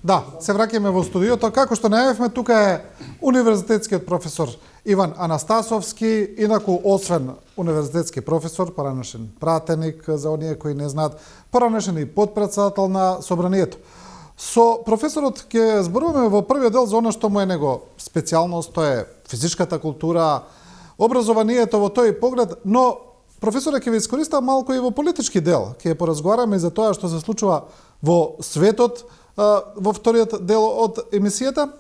Да, се враќаме во студиото. Како што најавивме, тука е универзитетскиот професор Иван Анастасовски, инаку освен универзитетски професор, поранешен пратеник за оние кои не знаат, поранешен и подпредседател на собранието. Со професорот ќе зборуваме во првиот дел за она што му е него специјалност, тоа е физичката култура, образованието во тој поглед, но професорот ќе ви искориста малку и во политички дел. Ќе поразговараме за тоа што се случува во светот во вториот дел од емисијата,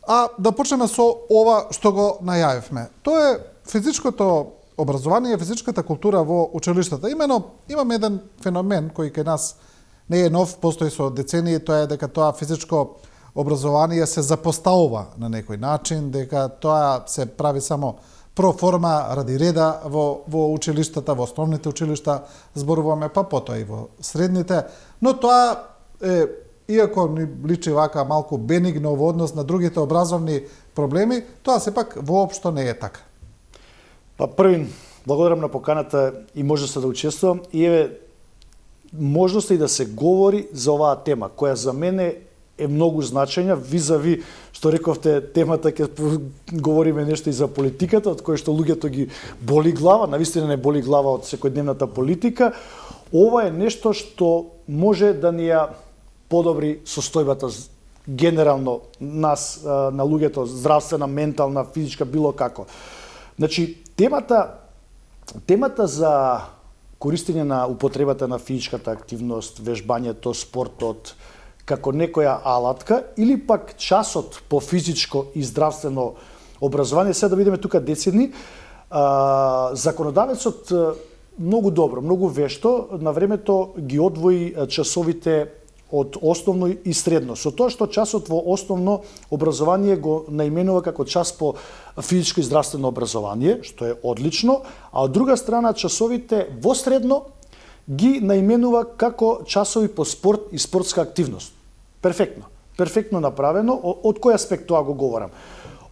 а да почнеме со ова што го најавивме. Тоа е физичкото образование, физичката култура во училиштата. Имено имаме еден феномен кој кај нас не е нов, постои со децении, тоа е дека тоа физичко образование се запоставува на некој начин, дека тоа се прави само проформа ради реда во училиштата, во основните училишта, зборуваме, па потоа и во средните, но тоа е, иако ни личи вака малку бенигно во однос на другите образовни проблеми, тоа сепак воопшто не е така. Па првин, благодарам на поканата и можноста да учествувам и еве можноста и да се говори за оваа тема, која за мене е многу значајна, визави, што рековте, темата ќе говориме нешто и за политиката, од која што луѓето ги боли глава, навистина не боли глава од секојдневната политика. Ова е нешто што може да ни ја подобри состојбата генерално нас, на луѓето, здравствена, ментална, физичка, било како. Значи, темата за користење на употребата на физичката активност, вежбањето, спортот, како некоја алатка, или пак часот по физичко и здравствено образование, сега да видиме тука децидни, законодавецот многу добро, многу вешто, на времето ги одвои часовите од основно и средно. Со тоа што часот во основно образование го наименува како час по физичко и здравствено образование, што е одлично, а од друга страна часовите во средно ги наименува како часови по спорт и спортска активност. Перфектно. Перфектно направено. Од кој аспект тоа го говорам?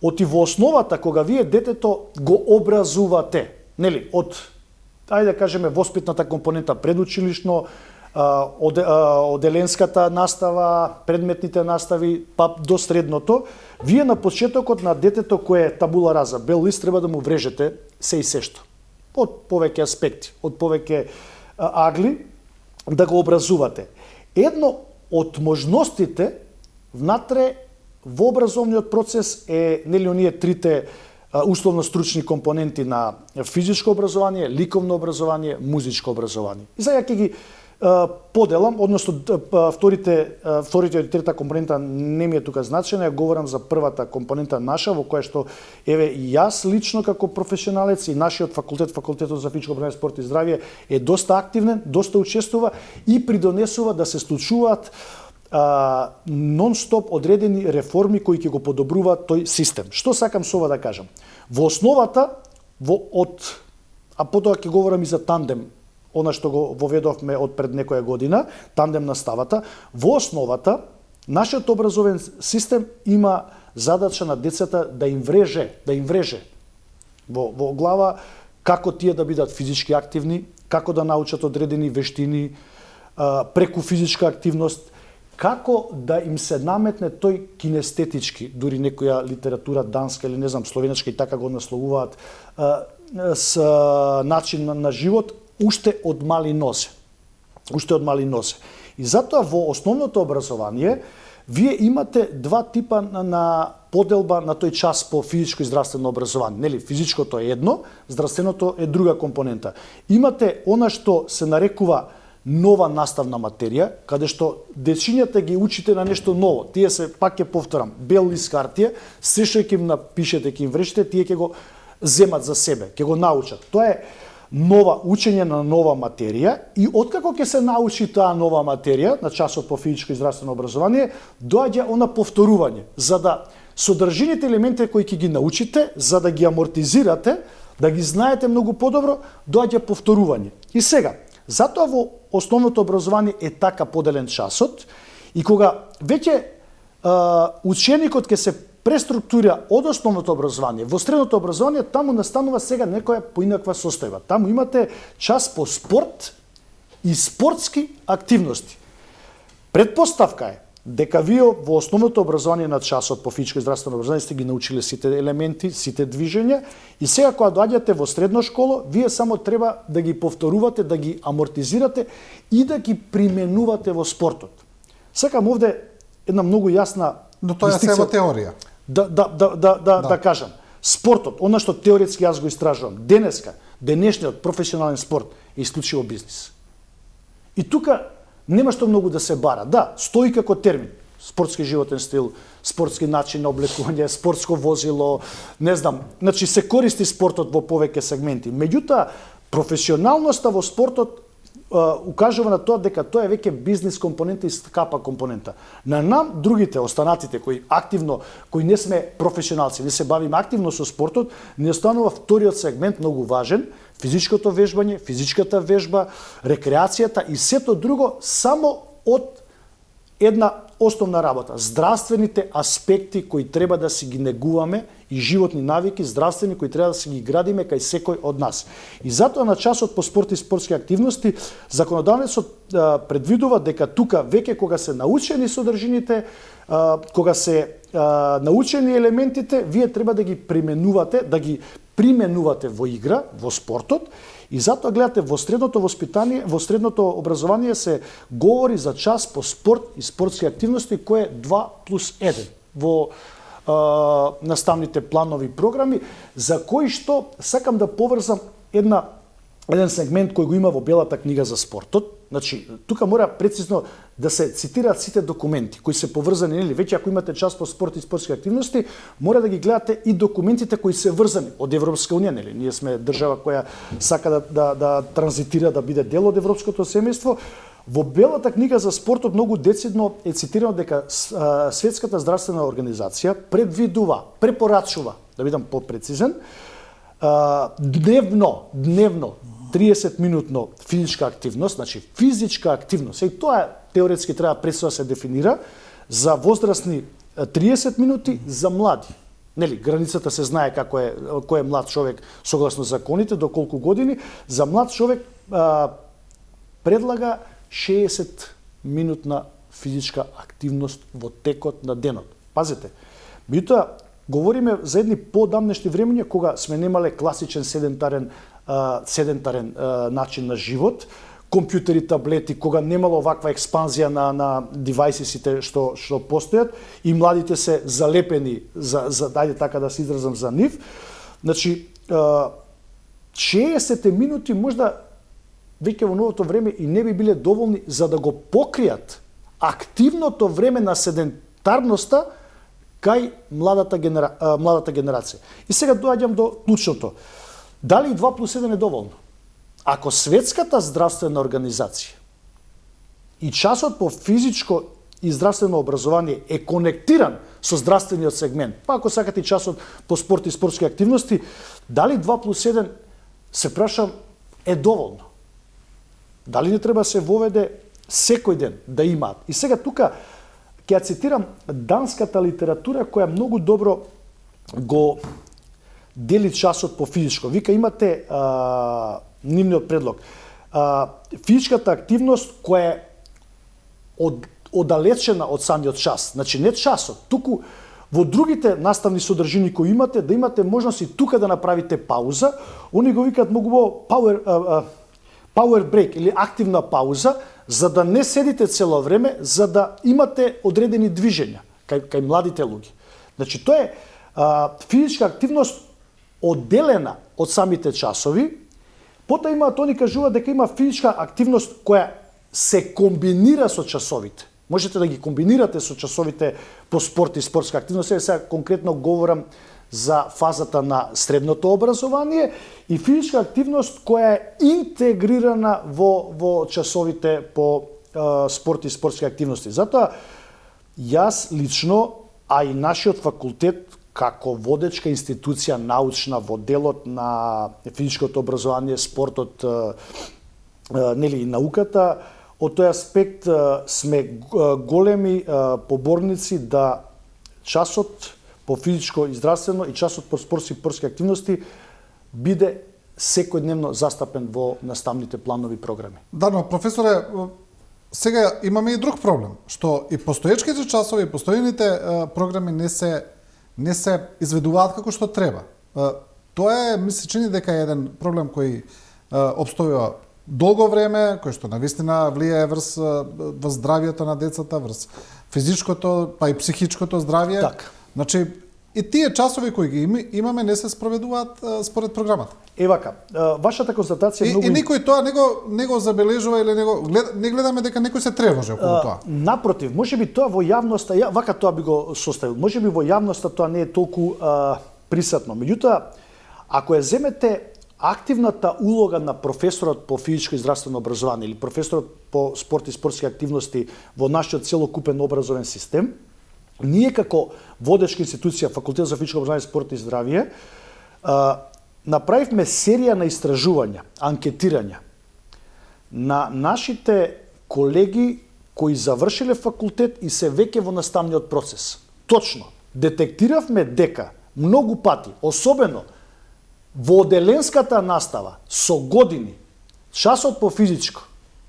Од и во основата, кога вие детето го образувате, нели, од, ајде да кажеме, воспитната компонента предучилишно, оделенската настава, предметните настави, па до средното, вие на почетокот на детето кое е табула раза, бел лист, треба да му врежете се и сешто. Од повеќе аспекти, од повеќе агли, да го образувате. Едно од можностите внатре во образовниот процес е, нели, оние трите условно стручни компоненти на физичко образование, ликовно образование, музичко образование. И сега ќе ги поделам, односно вторите и трета компонента не ми е тука значена, ја говорам за првата компонента наша, во која што, еве, и јас лично како професионалец и нашиот факултетот за физичко образование, спорт и здравје е доста активен, доста учествува и придонесува да се случуваат нон-стоп одредени реформи кои ќе го подобруваат тој систем. Што сакам со ова да кажам? Во основата, а потоа ќе говорам и за тандем, она што го воведовме од пред некоја година, тандем наставата, во основата, нашиот образовен систем има задача на децата да им вреже во глава како тие да бидат физички активни, како да научат одредени вештини преку физичка активност, како да им се наметне тој кинестетички, дури некоја литература данска или не знам словенечка и така го насловуваат, с начин на живот, уште од мали нозе. И затоа во основното образование вие имате два типа на поделба на тој час по физичко и здравствено образование. Нели, физичкото е едно, здравственото е друга компонента. Имате она што се нарекува нова наставна материја, каде што дечињата ги учите на нешто ново. Тие се, пак ќе повторам, бел лист хартија, се што ќе им напишете, ќе им врежете, тие ќе го земат за себе, ќе го научат. Тоа е нова учење на нова материја и откако ќе се научи таа нова материја на часот по физичко и здравствено образование, доаѓа она повторување, за да содржините елементи кои ќе ги научите, за да ги амортизирате, да ги знаете многу подобро, доаѓа повторување. И сега, затоа во основното образование е така поделен часот и кога веќе ученикот ќе се преструктура од основното образование во средното образование, таму настанува сега некоја поинаква состојба. Таму имате час по спорт и спортски активности. Предпоставка е дека вие во основното образование на часот по физичко и здравствено образование сте ги научиле сите елементи, сите движења и сега кога доаѓате во средна школа, вие само треба да ги повторувате, да ги амортизирате и да ги применувате во спортот. Сакам овде една многу јасна Но тоа е се во теорија. Да кажам. Спортот, она што теоретски јас го истражувам, денешниот професионален спорт е исклучиво бизнис. И тука нема што многу да се бара. Да, стои како термин. Спортски животен стил, спортски начин на облекување, спортско возило, не знам. Значи се користи спортот во повеќе сегменти. Меѓутоа, професионалноста во спортот укажува на тоа дека тоа е веќе бизнис компонента и скапа компонента. На нам, другите, останатите, кои не сме професионалци, не се бавиме активно со спортот, не останува вториот сегмент многу важен, физичкото вежбање, физичката вежба, рекреацијата и сето друго само од една основна работа. Здравствените аспекти кои треба да си ги негуваме и животни навики, здравствени кои треба да си ги градиме кај секој од нас. И затоа на часот по спорт и спортски активности законодавецот предвидува дека тука веќе кога се научени содржините, кога се научени елементите, вие треба да ги применувате во игра, во спортот. И затоа гледате во средното воспитание, во средното образование се говори за час по спорт и спортски активности кој е 2+1 во наставните планови програми, за кои што сакам да поврзам еден сегмент кој го има во Белата книга за спортот. Значи, тука мора прецизно да се цитираат сите документи кои се поврзани, нели, веќе ако имате час по спорт и спортски активности, мора да ги гледате и документите кои се врзани од Европска унија, нели? Ние сме држава која сака да транзитира, да биде дел од европското семејство. Во Белата книга за спортот многу децидно е цитирано дека Светската здравствена организација препорачува, да бидам попрецизен, дневно 30-минутно физичка активност, значи физичка активност, и тоа теоретски треба пресо да се дефинира, за возрастни 30 минути, за млади. Нели, границата се знае кој е млад човек согласно законите, до колку години. За млад човек предлага 60-минутна физичка активност во текот на денот. Пазете, меѓутоа, говориме за едни подамнешни времења кога сме немале класичен седентарен начин на живот, компјутери, таблети, кога немало ваква експанзија на девајсисите што постојат и младите се залепени дајде така да се изразам за нив. Значи 60 минути можда веќе во новото време и не би биле доволни за да го покријат активното време на седентарноста кај младата генерација. И сега доаѓам до клучното. Дали 2+1 е доволно? Ако Светската здравствена организација и часот по физичко и здравствено образование е конектиран со здравствениот сегмент, па ако сакате часот по спорт и спортски активности, дали 2+1, се прашам, е доволно? Дали не треба се воведе секој ден да имаат? И сега тука ќе ја цитирам данската литература која многу добро го дели часот по физичко. Вика, имате нивниот предлог. Физичката активност која е оддалечена од самиот час. Значи не часот, туку во другите наставни содржини кои имате, да имате можност и тука да направите пауза. Они го викаат многу power break или активна пауза, за да не седите цело време, за да имате одредени движења кај младите луѓе. Значи тоа е физичка активност одделена од самите часови. Потоа имаат, они кажуваат дека има физичка активност која се комбинира со часовите. Можете да ги комбинирате со часовите по спорт и спортска активност. Сега конкретно говорам за фазата на средното образование и физичка активност која е интегрирана во часовите по спорт и спортски активности. Затоа јас лично, а и нашиот факултет како водечка институција научна во делот на физичкото образование, спортот, нели и науката, од тој аспект сме големи поборници да часот по физичко и здравствено и часот по спортски и спортски активности биде секојдневно застапен во наставните планови програми. Да, но професоре, Сега имаме и друг проблем, што и постоечките часови, и постојните програми не се изведуваат како што треба. Тоа ми се чини дека е еден проблем кој обстојува долго време, кој што навистина влијае врз здравието на децата, врз физичкото, па и психичкото здравје. Так. Значи, и тие часови кои ги имаме не се спроведуваат според програмата. Вака, вашата констатација е многу... И никој тоа не го забележува или не гледаме дека некој се тревожи околу тоа. Напротив, можеби тоа во јавноста, вака тоа би го составил, можеби во јавноста тоа не е толку присатно. Меѓутоа, ако ја земете активната улога на професорот по физичко и здравствено образование или професорот по спорт и спортски активности во нашиот целокупен образовен систем, ние како водечка институција, Факултет за физичко образование, спорт и здравје, направивме серија на истражувања, анкетирања на нашите колеги кои завршиле факултет и се веќе во наставниот процес. Точно, детектиравме дека многу пати, особено во оделенската настава со години, часот по физичко,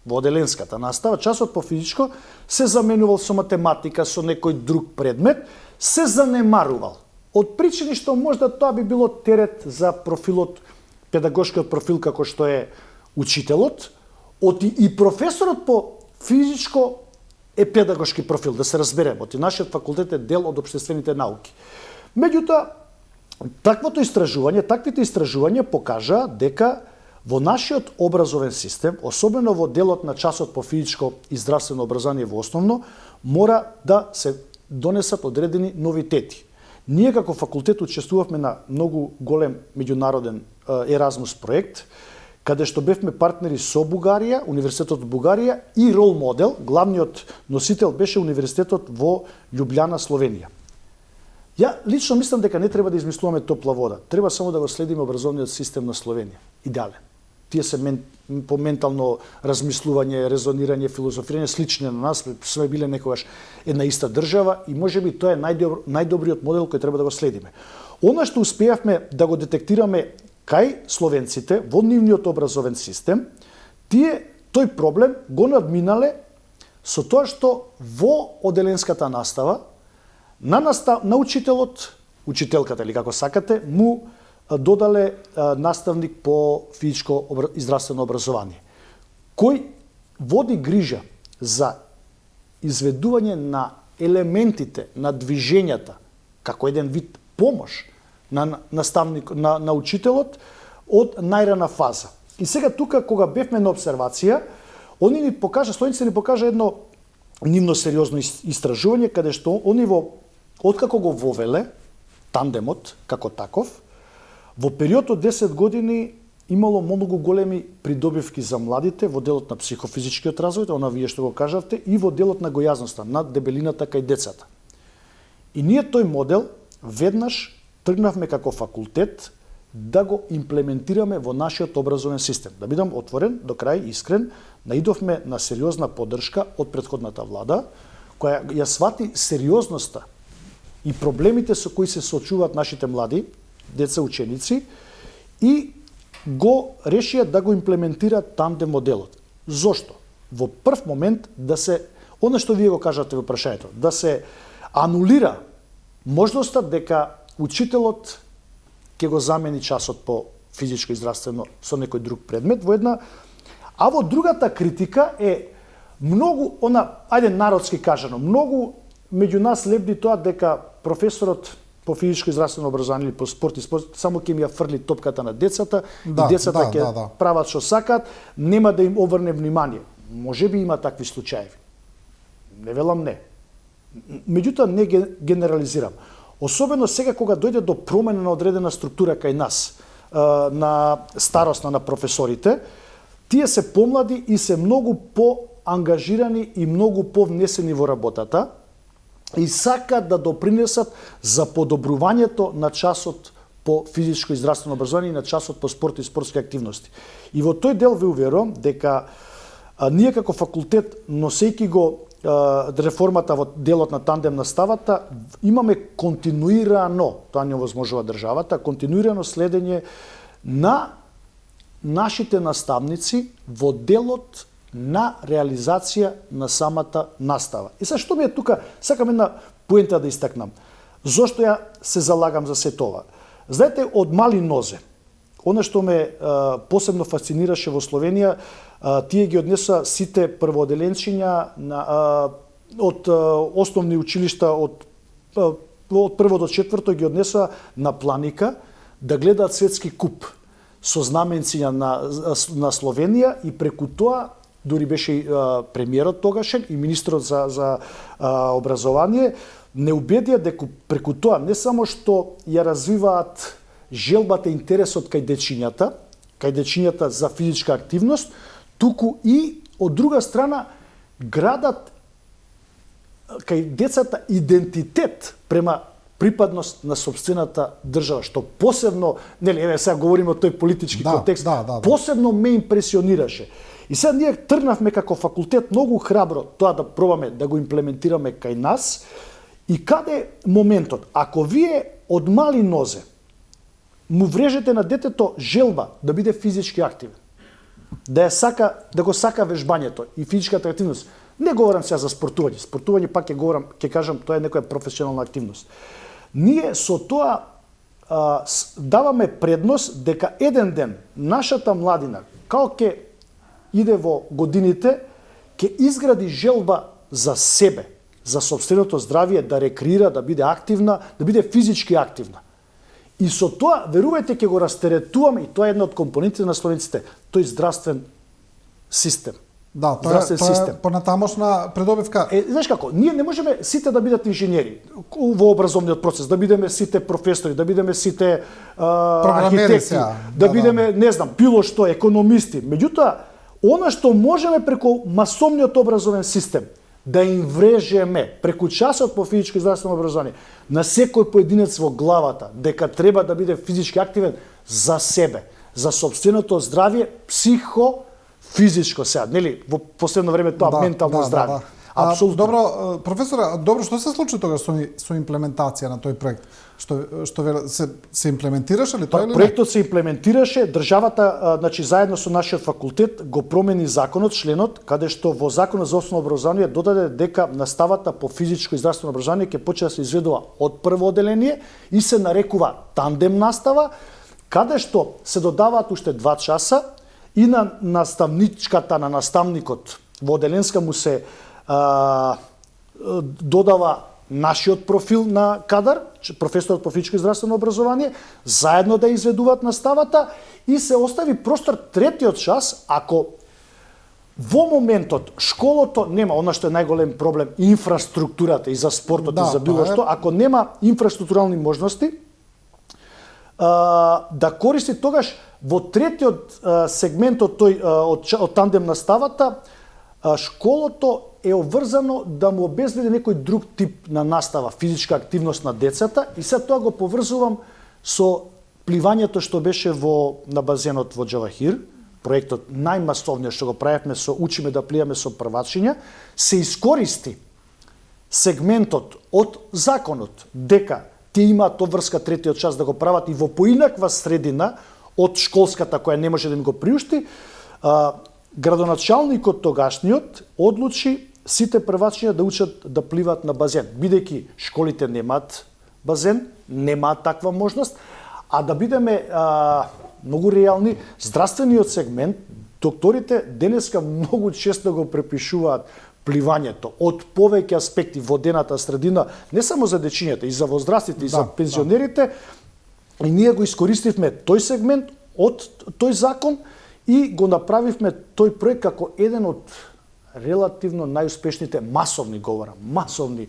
во оделенската настава, часот по физичко се заменувал со математика, со некој друг предмет, се занемарувал. Од причини што можда тоа би било терет за профилот, педагошкиот профил како што е учителот, и професорот по физичко е педагошки профил, да се разбереме, нашиот факултет е дел од општествените науки. Меѓутоа, таквите истражувања покажаа дека во нашиот образовен систем, особено во делот на часот по физичко и здравствено образование во основно, мора да се донесат одредени новитети. Ние како факултет учествувавме на многу голем меѓународен Еразмус проект, каде што бевме партнери со Бугарија, Универзитетот во Бугарија и рол модел, главниот носител беше Универзитетот во Љубљана, Словенија. Ја лично мислам дека не треба да измислуваме топла вода. Треба само да го следиме образовниот систем на Словенија. Идеален. Тие се по ментално размислување, резонирање, филозофирање слични на нас, сме биле некогаш една иста држава и можеби тоа е најдобриот модел кој треба да го следиме. Она што успеавме да го детектираме кај словенците во нивниот образовен систем, тој проблем го надминале со тоа што во оделенската настава на учителот, учителката или како сакате, му додале наставник по физичко и здравствено образование, кој води грижа за изведување на елементите на движењата како еден вид помош на наставник на учителот од најрана фаза. И сега тука кога бевме на обсервација, словенците ни покажа едно нивно сериозно истражување каде што они откако го вовеле тандемот како таков, во период од 10 години имало многу големи придобивки за младите во делот на психофизичкиот развој, она вие што го кажавте, и во делот на гојазноста, на дебелината кај децата. И ние тој модел веднаш тргнавме како факултет да го имплементираме во нашиот образовен систем. Да бидам отворен, до крај искрен, наидовме на сериозна поддршка од претходната влада, која ја свати сериозноста и проблемите со кои се соочуваат нашите млади, деца ученици, и го решија да го имплементираат тандем моделот. Зошто? Во прв момент она што вие го кажате во прашањето, да се анулира можноста дека учителот ќе го замени часот по физичко и здравствено со некој друг предмет во една, а во другата критика е многу, народски кажано, многу меѓу нас лебди тоа дека професорот по физичко и здравствено образование или по спорт и спорт само ќе ми ја фрли топката на децата и децата ќе прават што сакаат, нема да им обрне внимание. Можеби има такви случаи. Не велам не. Меѓутоа не генерализирам. Особено сега кога дојде до промена на одредена структура кај нас, на старосна на професорите, тие се помлади и се многу поангажирани и многу повнесени во работата и сакаат да допринесат за подобрувањето на часот по физичко и здравствено образование и на часот по спорт и спортски активности. И во тој дел ве уверувам дека ние како факултет, носејќи го реформата во делот на тандем наставата, имаме континуирано, тоа не овозможува државата, континуирано следење на нашите наставници во делот на реализација на самата настава. И сега што ми е тука, сакам една поента да истакнам. Зошто ја се залагам за се това? Знаете, од мали нозе, она што ме посебно фасцинираше во Словенија, тие ги однеса сите првооделенчиња од основни училишта од прво до четврто ги однесоа на Планика да гледаат светски куп со знаменциња на Словенија и преку тоа дури беше и премиерот тогашен и министрот за образование не убедија дека преку тоа не само што ја развиваат желбата и интересот кај дечињата за физичка активност, туку и од друга страна градат кај децата идентитет према припадност на сопствената држава, што посебно, нели, еве сега говориме од тој политички контекст, посебно ме импресионираше. И сега ние тргнавме како факултет многу храбро тоа да пробаме да го имплементираме кај нас. И каде е моментот? Ако вие од мали нозе му врежете на детето желба да биде физички активен, да го сака вежбањето и физичката активност. Не говорам сега за спортување. Спортување пак ќе кажам, тоа е некоја професионална активност. Ние со тоа даваме предност дека еден ден нашата младина, како ќе иде во годините, ќе изгради желба за себе, за сопственото здравје, да рекреира, да биде активна, да биде физички активна. И со тоа, верувајте, ќе го растеретуваме, и тоа е една од компонентите на словенците, тој здравствен систем. Да, тоа е понатамошна придобивка. Знаеш како, ние не можеме сите да бидат инженери во образовниот процес, да бидеме сите професори, да бидеме сите архитекти, да бидеме, не знам, било што, економисти. Меѓутоа, она што можеме преку масовниот образовен систем, да им врежеме преку часот по физичко и здравствено образование на секој поединец во главата дека треба да биде физички активен за себе, за сопственото здравје, физичко сега, нели, во последно време тоа ментално здравје. Апсолутно. Добро, професоре, добро, што се случи тогаш со имплементација на тој проект? Што се имплементираше ли тоа или не? Проектот се имплементираше, државата, значи заедно со нашиот факултет го промени законот, членот, каде што во законот за основно образование додаде дека наставата по физичко и здравствено образование ќе почне да се изведува од прво оделение и се нарекува тандем настава, каде што се додаваат уште 2 часа и на наставничката, на наставникот во оделенска му се додава нашиот профил на кадар, професорот по физичко и здравствено образование, заедно да изведуваат наставата и се остави простор третиот час, ако во моментот школото нема, она што е најголем проблем, инфраструктурата и за спортот и за било што, ако нема инфраструктурални можности, да користи тогаш во третиот сегмент од тандем наставата, школото е обврзано да му обезбеди некој друг тип на настава, физичка активност на децата, и сега тоа го поврзувам со пливањето што беше на базенот во Джавахир, проектот најмасовниот што го правевме со учиме да пливаме со првачиња, се искористи сегментот од законот дека тие имаат обврска третиот час да го прават и во поинаква средина од школската која не може да им го приушти. Градоначалникот тогашниот одлучи сите првачиња да учат да пливат на базен, бидејќи школите немаат базен, немаат таква можност, а да бидеме многу реални, здравствениот сегмент, докторите денеска многу често го препишуваат пливањето од повеќе аспекти, водената средина, не само за дечињата, и за возрастите, и за пензионерите, и ние го искористивме тој сегмент од тој закон и го направивме тој проект како еден од релативно најуспешните масовни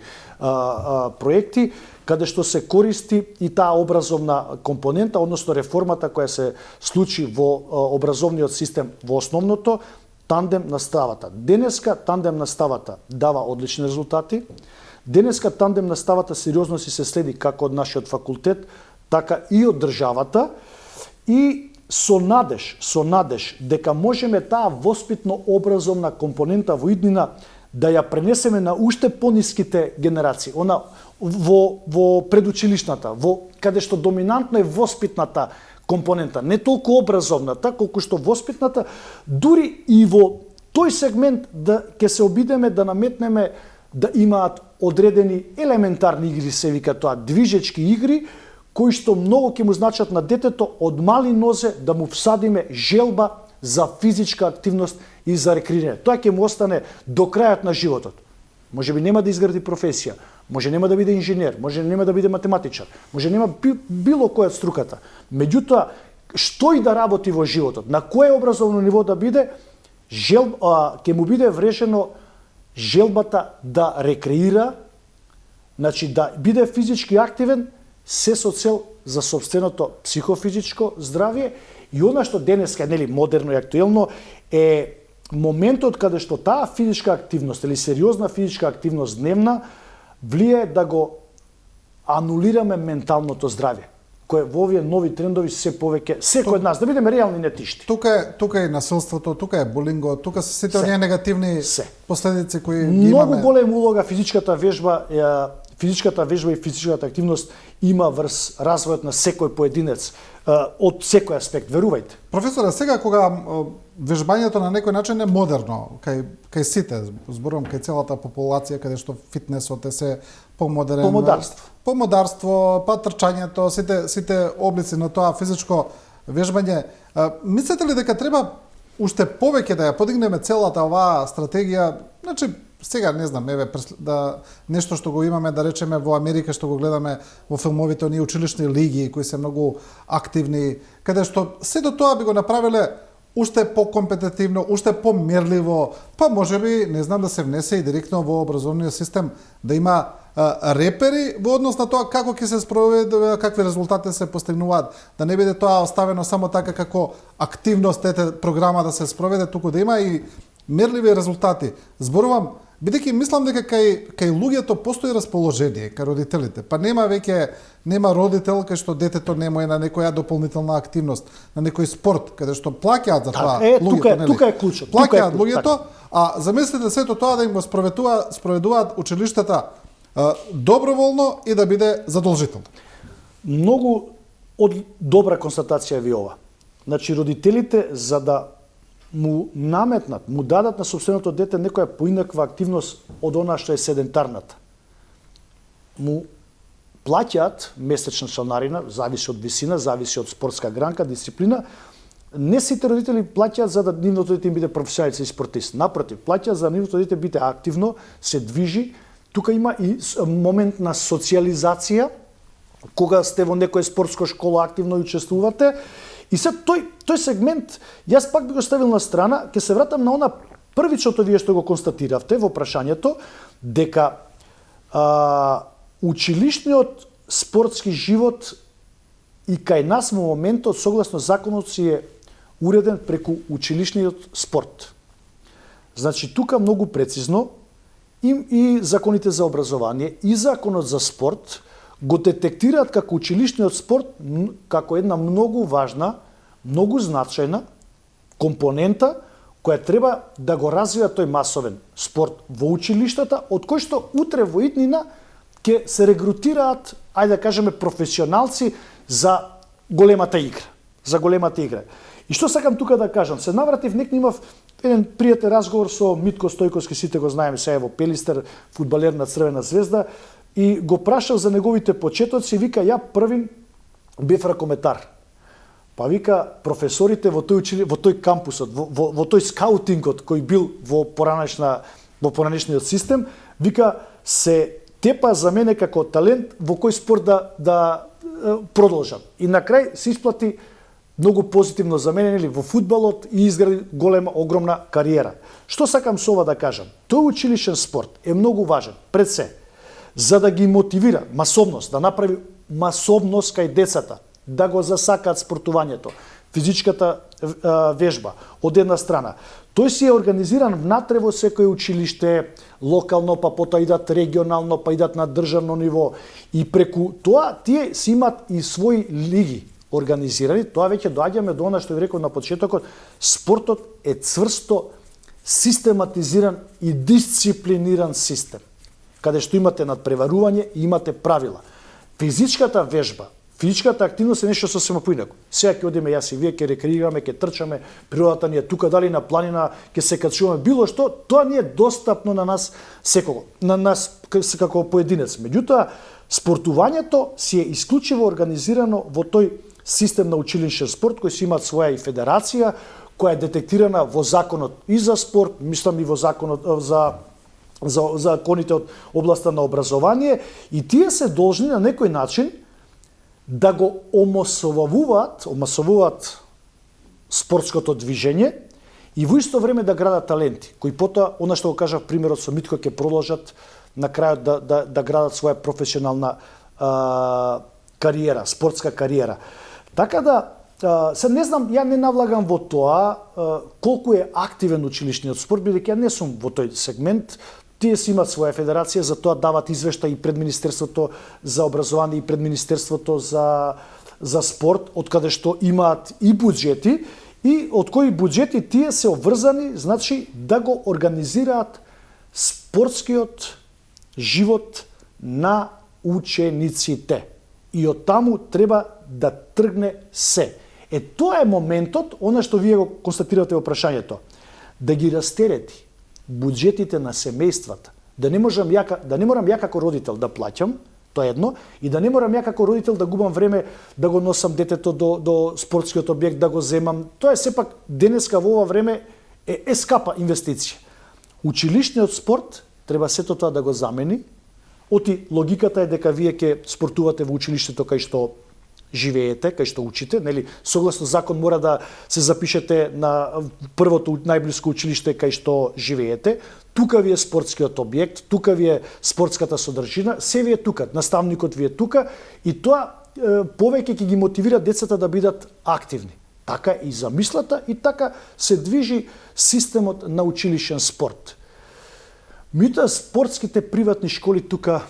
проекти, каде што се користи и таа образовна компонента, односно реформата која се случи во образовниот систем во основното, тандем наставата. Денеска тандем наставата дава одлични резултати. Денеска тандем наставата сериозно се следи како од нашиот факултет, така и од државата, и со надеж дека можеме таа воспитно-образовна компонента во иднина да ја пренесеме на уште пониските генерации, она во предучилишната, каде што доминантно е воспитната компонента, не толку образовната, колку што воспитната, дури и во тој сегмент да ќе се обидеме да наметнеме да имаат одредени елементарни игри, се вика тоа, движечки игри, кои што многу ќе му значат на детето од мали нозе да му всадиме желба за физичка активност и за рекреирање. Тоа ќе му остане до крајот на животот. Може би нема да изгради професија, може нема да биде инженер, може нема да биде математичар, може нема било која од струката. Меѓутоа, што и да работи во животот, на кое образовно ниво да биде, ќе му биде врешено желбата да рекреира, значи да биде физички активен, се со цел за сопственото психофизичко здравје и она што денеска нели модерно и актуелно е моментот каде што таа физичка активност или сериозна физичка активност дневна влие да го анулираме менталното здравје, кое во овие нови трендови се повеќе секој од нас да бидеме реални не тишти. Тука е насилството, тука е булингот, тука се сите оние негативни последици кои ги имаме. Многу голема улога физичката вежба и физичката активност има врз развојот на секој поединец од секој аспект, верувајте. Професоре, сега кога вежбањето на некој начин е модерно, кај сите, зборувам кај целата популација, каде што фитнесот е се помодерен. Помодарство, па трчањето, сите облици на тоа физичко вежбање. Мислите ли дека треба уште повеќе да ја подигнеме целата оваа стратегија? Значи, сега не знам, да нешто што го имаме, да речеме во Америка, што го гледаме во филмовите, оние училишни лиги кои се многу активни, каде што се до тоа би го направиле уште по-компетитивно, уште померливо, па можеби, не знам, да се внесе и директно во образовниот систем, да има репери во однос на тоа како ќе се спроведе, какви резултати се постигнуваат, да не биде тоа оставено само така како активност програма да се спроведе, туку да има и мерливи резултати. Зборувам, бидејќи мислам дека кај луѓето постои расположение, кај родителите. Па нема родител кај што детето нема на некоја дополнителна активност, на некој спорт, каде што плаќаат за тоа луѓето, тука е клучот. Плаќаат луѓето, а замислете сето тоа да им го спроведуваат училиштата доброволно и да биде задолжително. Многу добра констатација ви ова. Значи родителите за да му наметнат, му дадат на собственото дете некоја поинаква активност од она што е седентарната. Му плаќаат месечна членарина, зависи од висина, зависи од спортска гранка, дисциплина. Не сите родители плаќаат за да нивното дете им биде професионалист и спортист. Напротив, плаќаат за нивното дете биде активно, се движи. Тука има и момент на социализација, кога сте во некоја спортска школа активно учествувате. И се тој сегмент, јас пак би го ставил на страна, ќе се вратам на она првичното вие што го констатиравте во прашањето, дека училишниот спортски живот и кај нас во моментот, согласно законот, си е уреден преку училишниот спорт. Значи, тука многу прецизно и законите за образование, и законот за спорт, го детектираат како училишниот спорт како една многу важна, многу значајна компонента која треба да го развива тој масовен спорт во училиштата, од кој што утре во иднина ќе се регрутираат, ајде да кажеме, професионалци за големата игра. И што сакам тука да кажам? Се навратив, имав еден пријатен разговор со Митко Стојковски, сите го знаеме, сега во Пелистер, фудбалер на Црвена звезда, и го прашав за неговите почетоци, вика, ја првин бев ракометар. Па вика, професорите во тој кампусот, во тој скаутингот кој бил во поранешниот систем, вика, се тепа за мене како талент во кој спорт да продолжам. И на крај се исплати многу позитивно за мене, во фудбалот, и изгради огромна кариера. Што сакам со ова да кажам? Тој училишен спорт е многу важен, пред се, за да ги мотивира масовност, да направи масовност кај децата, да го засакаат спортувањето, физичката вежба, од една страна. Тој си е организиран внатре во секој училиште, локално, па потоа идат регионално, па идат на државно ниво. И преку тоа тие си имат и своји лиги организирани. Тоа веќе доаѓаме до она што ви реков на почетокот. Спортот е цврсто систематизиран и дисциплиниран систем, каде што имате надпреварување и имате правила. Физичката вежба, Физичката активност е нешто сосема поинако. Сега ќе одиме јас и вие, ќе рекреираме, ќе трчаме, природата ни е тука, дали на планина, ќе се качуваме, било што, тоа ни е достапно на нас секого, на нас како поединец. Меѓутоа, спортувањето си е исклучиво организирано во тој систем на училишен спорт, кој си имаат своја и федерација, која е детектирана во законот и за спорт, мислам и во законот за законите од областа на образование, и тие се должни на некој начин да го омасовуваат спортското движење и во исто време да градат таленти, кои потоа, она што го кажав примерот со Митко, ќе продолжат на крајот да градат своја професионална кариера, спортска кариера. Така да, се не знам, ја не навлагам во тоа колку е активен училишниот спорт, бидејќи ја не сум во тој сегмент. Тие си имаат своја федерација, за тоа дават извештаи и пред Министерството за образование и пред Министерството за спорт, од каде што имаат и буџети, и од кои буџети тие се обврзани, значи, да го организираат спортскиот живот на учениците. И од таму треба да тргне се. Тоа е моментот, она што вие го констатирате во прашањето, да ги растерети буџетите на семејствата, да не морам ја како родител да плаќам, тоа е едно, и да не морам ја како родител да губам време да го носам детето до спортскиот објект, да го земам. Тоа е сепак денеска во ова време е скапа инвестиција. Училишниот спорт треба сето тоа да го замени. Оти логиката е дека вие ќе спортувате во училиштето кај што живеете, кај што учите, нели, согласно закон мора да се запишете на првото најблиско училиште кај што живеете. Тука ви е спортскиот објект, тука ви е спортската содржина, се ви е тука, наставникот ви е тука, и тоа повеќе ќе ги мотивира децата да бидат активни. Така и замислата, и така се движи системот на училишен спорт. Меѓутоа, спортските приватни школи тука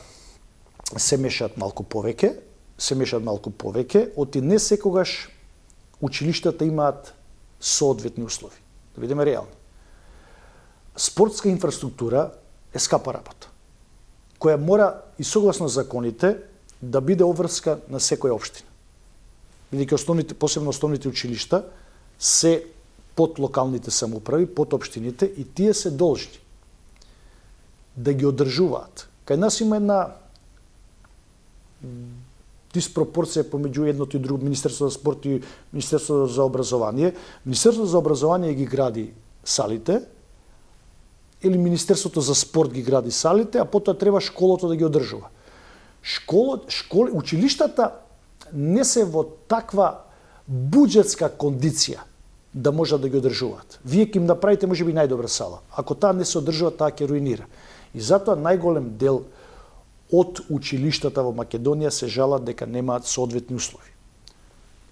се мешаат малку повеќе, оти не секогаш училиштата имаат соодветни услови. Да бидеме реални. Спортска инфраструктура е скапа работа, која мора и согласно законите да биде обврска на секоја општина. Бидејќи посебно основните училишта се под локалните самоуправи, под општините, и тие се должни да ги одржуваат. Кај нас има една диспропорција помеѓу едното и друго, Министерството за спорт и Министерството за образование. Министерството за образование ги гради салите, или Министерството за спорт ги гради салите, а потоа треба школото да ги одржува. Училиштата не се во таква буџетска кондиција да можат да ги одржуваат. Вие ќе им направите можеби најдобра сала. Ако таа не се одржува, таа ќе руинира. И затоа најголем дел од училиштата во Македонија се жалат дека немаат соодветни услови.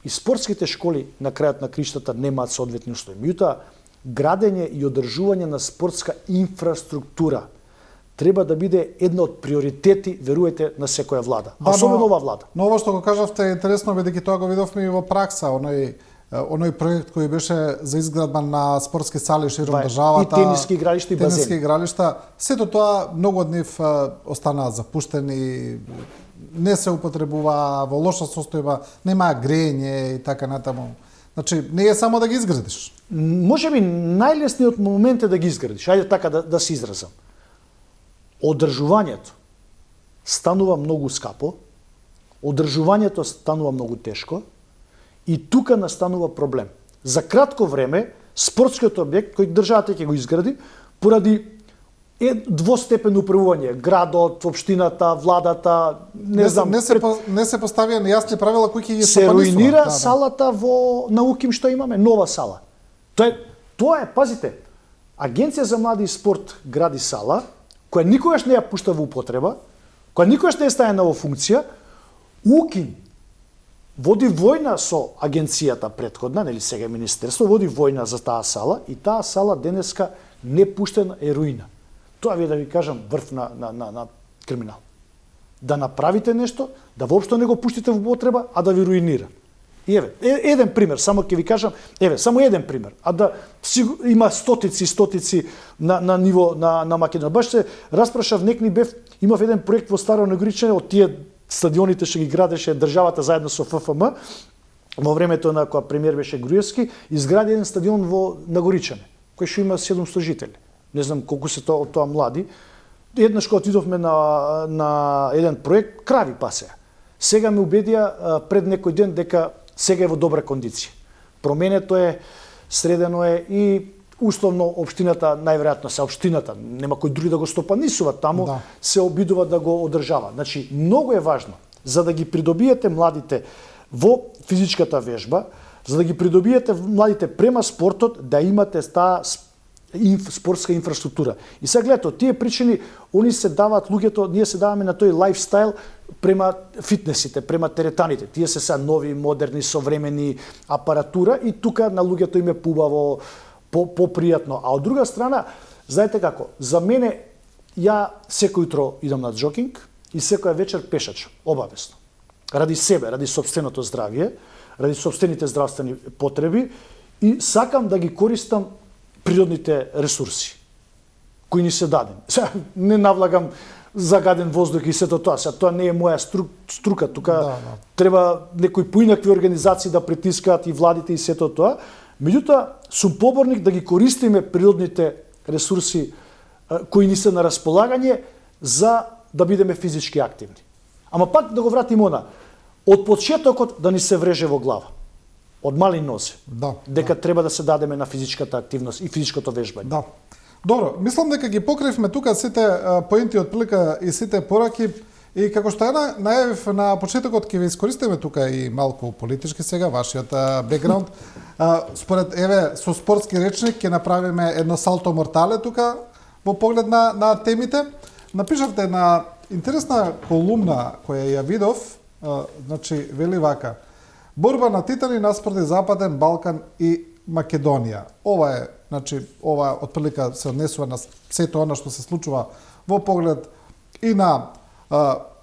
И спортските школи на крајот на криштата немаат соодветни услови. Меѓутоа, градење и одржување на спортска инфраструктура треба да биде една од приоритети, верувајте, на секоја влада. Особено ова влада. Но ова што го кажавте е интересно, бидејќи тоа го видовме и во пракса, оној проект кој беше за изградба на спортски сали широм државата, и тениски игралишта и базени. Тениски игралишта, сето тоа многу од нив останаа запуштени, не се употребуваа, во лоша состојба, немаа грење и така натаму. Значи, не е само да ги изградиш. Можеби најлесниот момент е да ги изградиш. Ајде така да се изразам. Одржувањето станува многу скапо, одржувањето станува многу тешко, и тука настанува проблем. За кратко време, спортскиот објект кој државата ќе го изгради, поради двостепено управување, градот, општината, владата, не се поставија нејасни правила кои ќе ги се руинира салата на УКИМ што имаме, нова сала. Тоа е, пазите, Агенција за млади и спорт гради сала, која никогаш не ја пушта во употреба, која никогаш не е ставена во функција. УКИМ води војна со агенцијата претходна, нели сега министерство, води војна за таа сала, и таа сала денеска не пуштена е руина. Тоа ви да ви кажам врв на криминал. Да направите нешто, да воопшто не го пуштите во употреба, а да ви руинира. И еден пример, само ќе ви кажам, само еден пример, а да има стотици на ниво на Македонија. Баш се распрашав, некни имав еден проект во Старо Негоричане од тие стадионите што ги градеше државата заедно со ФФМ, во времето на кога премиер беше Груевски, изгради еден стадион на Горичане, кој што има 700 жители. Не знам колку се од тоа млади. Еднаш кога отидовме на еден проект, крави пасеа. Сега ме убедија пред некој ден дека сега е во добра кондиција. Променето е, средено е и условно општината, најверојатно се општината, нема кој други да го стопанисува таму, да. Се обидува да го одржава. Значи, многу е важно за да ги придобиете младите во физичката вежба, за да ги придобиете младите према спортот, да имате таа спортска инфраструктура. И сега гледате, тие причини, они се даваат луѓето, ние се даваме на тој лайфстайл према фитнесите, према теретаните. Тие се са нови, модерни, современи апаратура и тука на луѓето им е побаво, попријатно. А од друга страна, знаете како, за мене, ја секој утро идам на джокинг и секоја вечер пешачам, обавесно. Ради себе, ради сопственото здравје, ради сопствените здравствени потреби и сакам да ги користам природните ресурси кои ни се дадени. Сега не навлагам загаден воздух и сето тоа. Сега тоа не е моја струка. Тука треба некои поинакви организации да притискаат и владите и сето тоа. Меѓутоа, сум поборник да ги користиме природните ресурси кои ни се на располагање за да бидеме физички активни. Ама пак да го вратим од почетокот да ни се вреже во глава. Од мали нозе. Дека треба да се дадеме на физичката активност и физичкото вежбање. Да. Добро, мислам дека ги покривме тука сите поинти од прилика и сите пораки и како што најавив на почетокот ќе ви искористиме тука и малку политички сега вашиот бекграунд. Според со спортски речник ќе направиме едно салто мортале тука во поглед на темите. Напишавте на интересна колумна која ја видов, значи вели вака: борба на титани наспроти Западен Балкан и Македонија. Ова е, значи, ова отприлика се однесува на сето она што се случува во поглед и на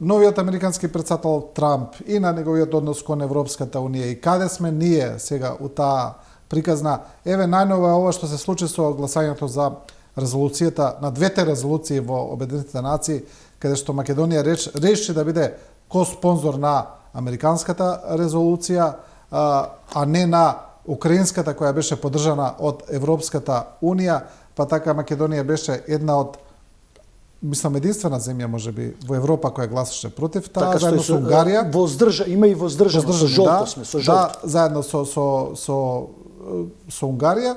новиот американски претседател Трамп и на неговиот однос кон Европската унија и каде сме ние сега у таа приказна. Еве најново е ова што се случи со гласањето за резолуцијата на двете резолуции во Обединетите нации, каде што Македонија реши да биде ко-спонзор на американската резолуција, а не на украинската која беше поддржана од Европската унија, па така Македонија беше една од, мислам, единствена земја можеби во Европа која гласаше против таа, така, заедно со Унгарија. Има и воздржано, со жолто сме, со жолто. Да, заедно со Унгарија.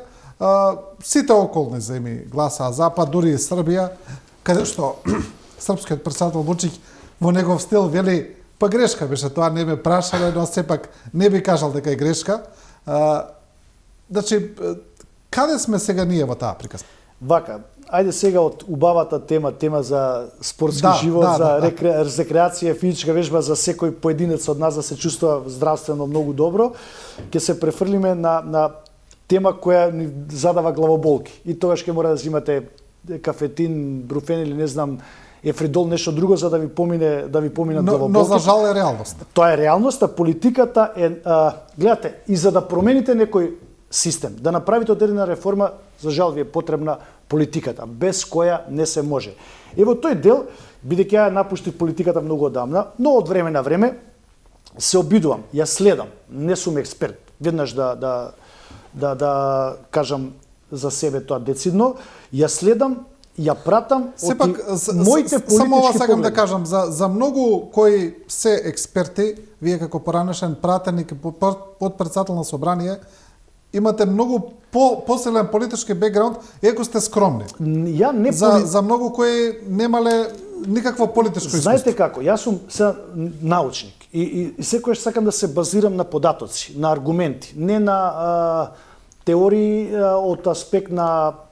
Сите околни земји гласаа за, па дури и Србија, каде што српскиот претседател Вучиќ во негов стил вели: па грешка беше тоа, не ме прашале, но сепак не би кажал дека е грешка. Значи, каде сме сега ние во таа приказна? Вака, ајде сега од убавата тема за спортски живот, за рекреација, физичка вежба за секој поединец од нас да се чувствува здравствено многу добро, ќе се префрлиме на тема која ни задава главоболки. И тогаш ќе мора да взимате кафетин, бруфен или не знам, ефридол, нешто друго за да ви поминат главоболки. Но за жал е реалност. Тоа е реалност, а политиката е, гледате, и за да промените некој систем, да направите одредена реформа, за жал ви е потребна политиката, без која не се може. Ево тој дел, бидејќи ја напуштив политиката многу одамна, но од време на време се обидувам, ја следам, не сум експерт, веднаш да кажам за себе тоа децидно, ја следам, ја пратам сепак, моите политички само ова сакам погледи. да кажам, за многу кои се експерти, вие како поранешен пратеник, подпредседател на собрание, имате многу посилен политички бекграунд, иако сте скромни. Ја не за многу кои немале никакво политичко искуство. Знаете како, јас сум научник и секогаш сакам да се базирам на податоци, на аргументи, не на теории од аспект на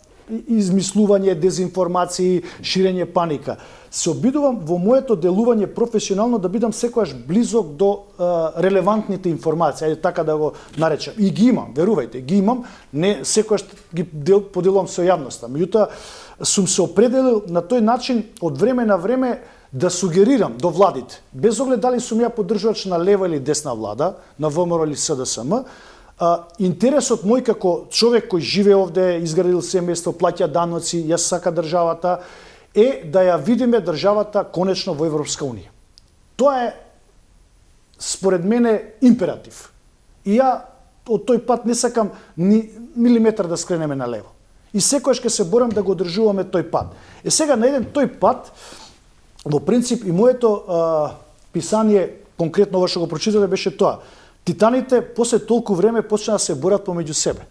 измислување, дезинформации, ширење паника. Се обидувам во моето делување професионално да бидам секогаш близок до релевантните информации, ајде така да го наречам. И ги имам, верувајте, ги имам, не секогаш ги поделувам со јавноста. Меѓутоа, сум се определил на тој начин од време на време да сугерирам до владите, без оглед дали сум ја поддржувач на лева или десна влада, на ВМРО или СДСМ, интересот мој како човек кој живее овде, изградил семејство, плаќа даноци, ја сака државата, е да ја видиме државата конечно во Европска унија. Тоа е според мене императив. И ја од тој пат не сакам ни милиметар да скренеме налево. И секогаш ќе се борам да го одржуваме тој пат. Сега на еден тој пат, во принцип и моето писание, конкретно ова што го прочитате, беше тоа. Титаните после толку време почна да се борат помеѓу себе.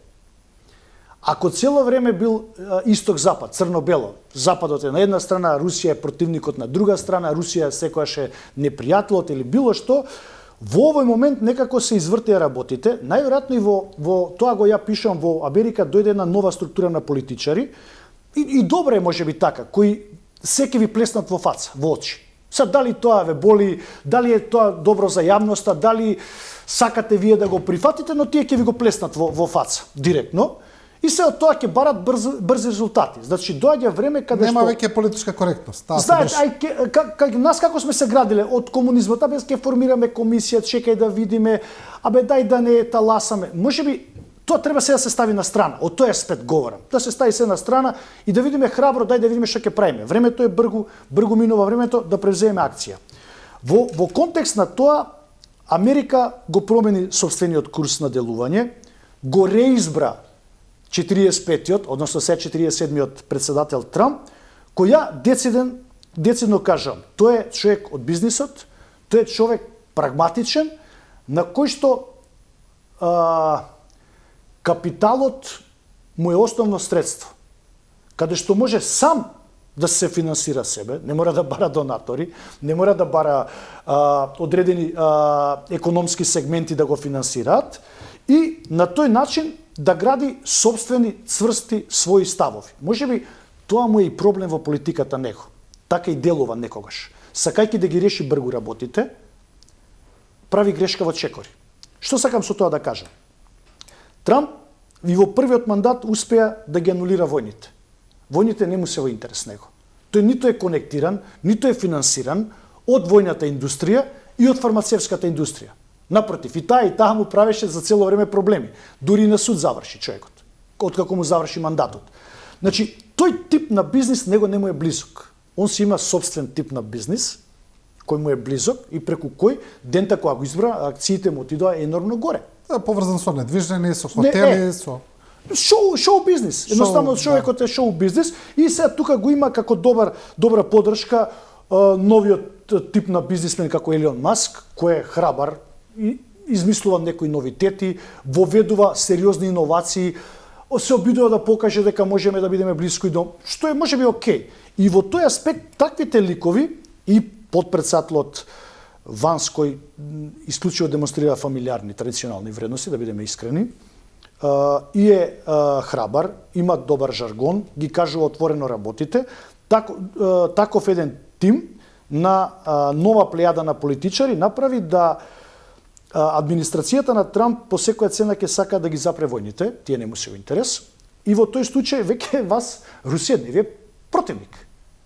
Ако цело време бил исток-запад, црно-бело, западот е на една страна, Русија е противникот на друга страна, Русија секогаш е непријателот или било што, во овој момент некако се извртеа работите. Најверојатно и во тоа го ја пишам, во Америка дојде една нова структура на политичари и добре може би така, кои секи ви плеснат во фаца, во очи. Сад дали тоа ве боли, дали е тоа добро за јавноста, дали сакате вие да го прифатите, но тие ќе ви го плеснат во фаца директно. И се од тоа ќе барат брзи резултати. Значи доаѓа време каде нема што веќе политичка коректност. Знаете, нас како сме се градиле од комунизмот, ќе формираме комисија, чекај да видиме, дај да не таласаме. Можеби тоа треба се да се стави на страна. Од тој аспект говорам. Да се стави се на страна и да видиме храбро, дај да видиме што ќе правиме. Времето е бргу минува времето да превземе акција. Во контекст на тоа, Америка го промени сопствениот курс на делување, го реизбра 45-тиот, односно се 47-тиот председател Трамп, кој ја децидно кажам, тој е човек од бизнисот, тој е човек прагматичен, на кој што капиталот му е основно средство, каде што може сам да се финансира себе, не мора да бара донатори, не мора да бара одредени економски сегменти да го финансираат и на тој начин да гради собствени цврсти своји ставови. Можеби тоа му е и проблем во политиката него. Така и делува некогаш. Сакајќи да ги реши бргу работите, прави грешка во чекори. Што сакам со тоа да кажам? Трамп и во првиот мандат успеа да ги анулира војните. Војните не му се во интерес него. Тој ниту е конектиран, ниту е финансиран од војната индустрија и од фармацевската индустрија. Напротив, и таа му правеше за цело време проблеми. Дури и на суд заврши човекот, откако му заврши мандатот. Значи, тој тип на бизнис него не му е близок. Он си има собствен тип на бизнис, кој му е близок и преку кој дента кога го избра, акциите му отидоа енормно горе. Поврзан со недвижени, со хотели, со шоу бизнис. Едноставно човекот е шоу бизнис и сега тука го има како добра поддршка новиот тип на бизнисмен како Елон Маск, кој е храбар и измислува некои новитети, воведува сериозни иновации, се обидува да покаже дека можеме да бидеме блиску и до, што е можеби окей. И во тој аспект таквите ликови и подпредседателот Ванс кој исклучиво демонстрира фамилиарни традиционални вредности, да бидеме искрени, и е храбар, има добар жаргон, ги кажува отворено работите, таков еден тим на нова плејада на политичари направи да администрацијата на Трамп по секоја цена ќе сака да ги запре војните, тие не му се во интерес, и во тој случај веќе вас Русија не ви е противник.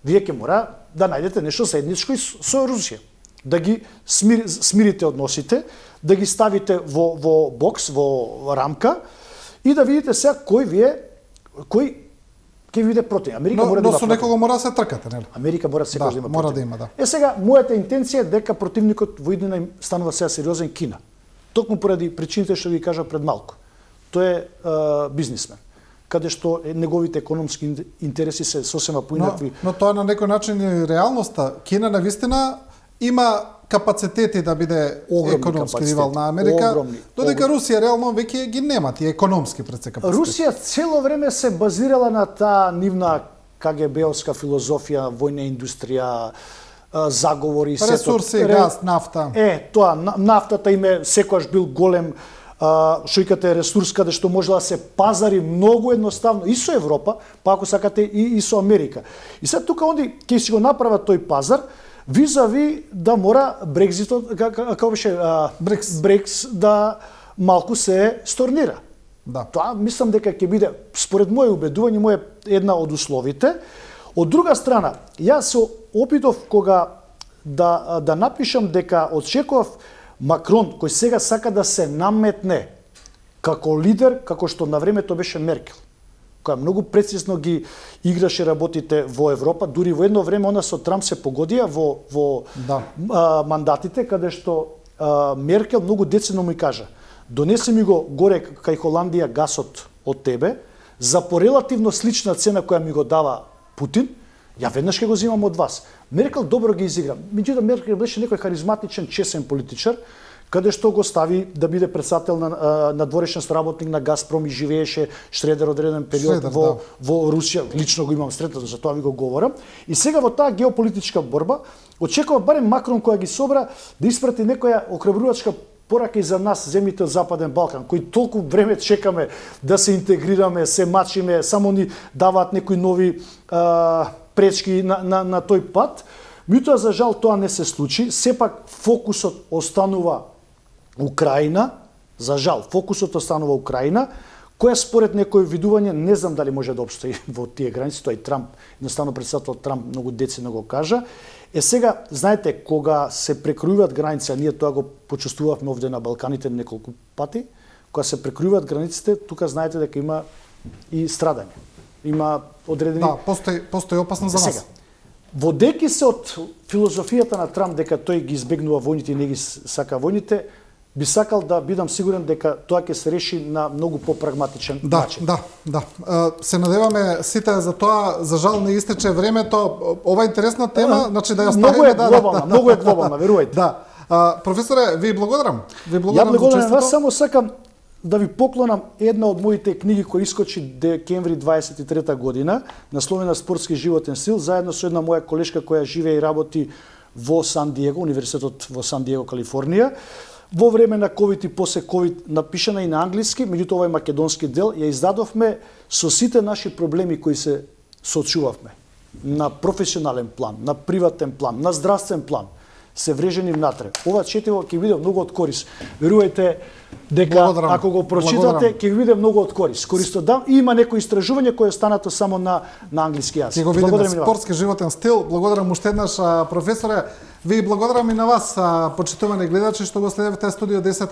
Вие ќе мора да најдете нешто заедничко со Русија, да ги смирите односите, да ги ставите во бокс, во рамка и да видите сега кој ќе биде против. Америка мора да има. Но со некого мора да се тркате, нели? Америка мора секогаш да има. Мора да има, да. Сега мојата интенција е дека противникот во иднина им станува сега сериозен Кина. Токму поради причините што ви кажа пред малку. Тој е бизнисмен, каде што неговите економски интереси се сосема поинакви. Но тоа на некој начин е реалноста. Кина навистина има капацитети да биде економски ривал на Америка, додека Русија реално веќе ги нема тие економски капацитети. Русија цело време се базирала на таа нивна КГБ-овска филозофија, војна индустрија, заговори, ресурси, газ, нафта. Тоа нафтата им е секогаш бил голем шојката е ресурс каде што може да се пазари многу едноставно и со Европа, па ако сакате и со Америка. И сега тука онди ќе си го направат тој пазар, визави да мора Брекзитот, како беше Брекс да малку се сторнира. Да. Тоа мислам дека ќе биде, според моје убедување, моје една од условите. Од друга страна, јас се опитов кога да напишам дека очекував Макрон, кој сега сака да се наметне како лидер, како што на времето беше Меркел, која многу прецизно ги играше работите во Европа, дури во едно време она со Трамп се погодија во мандатите, каде што Меркел многу децидно му кажа: "Донеси ми го горе кај Холандија гасот од тебе за по релативно слична цена која ми го дава Путин, ја веднаш ќе го земам од вас." Меркел добро ги изигра. Меѓутоа Меркел беше некој харизматичен, чесен политичар, каде што го стави да биде председател на дворешен соработник на Газпром и живееше Шредер одреден период во Русија. Лично го имам сретно, за тоа ви го говорам. И сега во таа геополитичка борба очекува барем Макрон која ги собра да испрати некоја охрабрувачка порака и за нас, земјите од Западен Балкан, кои толку време чекаме да се интегрираме, се мачиме, само ни даваат некои нови пречки на тој пат. Меѓутоа, за жал, тоа не се случи. Сепак фокусот останува Украина, за жал, фокусот останува Украина, која според некои видување, не знам дали може да обстои во тие граници, тоа и Трамп, едноставно председател Трамп многу децидно го кажа. Сега, знаете, кога се прекројуваат граници, а ние тоа го почувствувавме овде на Балканите неколку пати, кога се прекројуваат границите, тука знаете дека има и страдање. Има одредени... Да, постои опасност за нас. Водеки се од филозофијата на Трамп дека тој ги избегнува војните и не ги сака војните, би сакал да бидам сигурен дека тоа ќе се реши на многу попрагматичен начин. Да. Се надеваме сите за тоа. За жал не истече времето. Ова интересна тема, значи да ја ставиме многу е глобална, верувајте. Да. Професоре, ви благодарам. Ја благодарам вас, само сакам да ви поклонам една од моите книги која искочи декември 23 година, насловена "Спортски животен стил", заедно со една моја колешка која живее и работи во Сан Диего, универзитетот во Сан Диего, Калифорнија. Во време на ковид и после ковид, напишана и на англиски, меѓутоа овој македонски дел ја издадовме со сите наши проблеми кои се соочувавме на професионален план, на приватен план, на здравствен план, се врежени внатре. Ова четиво ќе биде многу од корис. Верувајте дека ако го прочитате ќе биде многу од корис. Користодам и има некои истражувања кои останато само на англиски јазик. Ќе го видиме "Спортски животен стил". Благодарам уште еднаш, професоре. Ви благодарам и на вас, почитувани гледачи, што го следевте Студио 10.